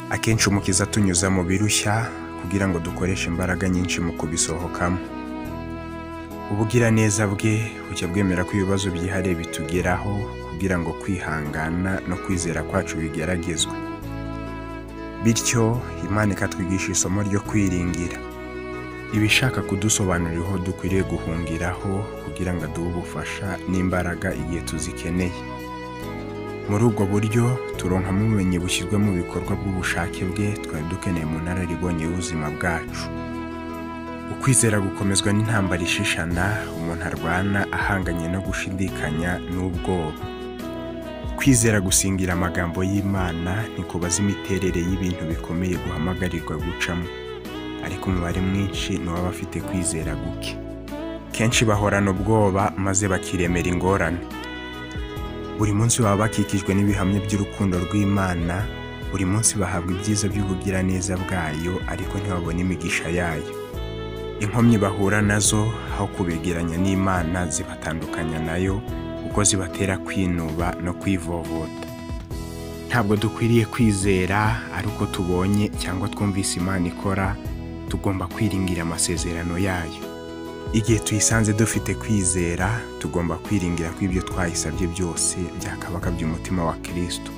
Akenshi umukiza tunyuza mu birushya kugira ngo dukoreshe imbaraga nyinshi mu kubisohokamo. Ubugiraneza bwe bucya bwemera ko ibibazo byihariye bitugeraho kugira ngo kwihangana no kwizera kwacu bigeragezwe. Bityo Imana ikatwigisha isomo ryo kwiringira. Ibishaka kudusobanurira aho dukwiriye guhungiraho kugira ngo aduhe ubufasha n'imbaraga igihe tuzikeneye. Muri ubwo buryo turonkamo ubumenyi bushyizwe mu bikorwa bw'ubushake bwe twari dukeneye mu nararibonye y'ubuzima bwacu. Ukwizera gukomezwa n'intambara ishishana umuntu arwana ahanganye no gushidikanya n'ubwoba. Kwizera gusingira amagambo y'Imana ntikubaza imiterere y'ibintu bikomeye guhamagarirwa gucamo, ariko umubare mwinshi ni w'abafite kwizera guke. Kenshi bahorana ubwoba maze bakiremera ingorane. Buri munsi baba bakikijwe n'ibihamya by'urukundo rw'Imana, buri munsi bahabwa ibyiza by'ubugiraneza bwayo ariko ntibabona imigisha yayo. Inkomyi bahura nazo aho kubegeranya n'Imana zibatandukanya nayo kuko zibatera kwinuba no kwivovota. Ntabwo dukwiriye kwizera ari uko tubonye cyangwa twumvise Imana ikora, tugomba kwiringira amasezerano yayo. Igihe tuyisanze dufite kwizera, tugomba kwiringira ko ibyo twayisabye byose byakabaga by'umutima wa Kristo.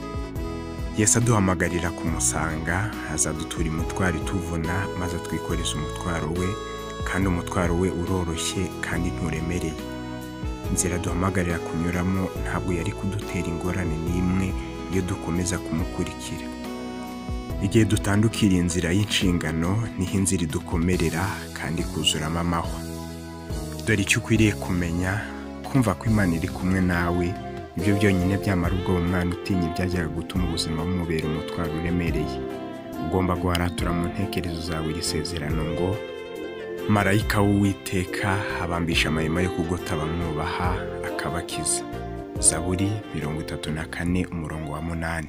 Yesu aduhamagarira kumusanga, azadutura umutwaro ituvuna maze atwikoreza umutwaro we, kandi umutwaro we uroroshye kandi nturemereye. Inzira duhamagarira kunyuramo ntabwo yari kudutera ingorane n'imwe iyo dukomeza kumukurikira. Igihe dutandukira inzira y'inshingano niho inzira idukomerera kandi kuzuramo amahwa. Dore icyo ukwiriye kumenya, kumva ko Imana iri kumwe nawe, ibyo byonyine byamara ubwoba umwana utinya ibyajyaga gutuma ubuzima bumubera umutwaro uremereye. Ugomba guharatura mu ntekerezo zawe iri sezerano ngo marayika w'Uwiteka abambisha amahema yo kugota abamwubaha akabakiza. Zaburi 34:8.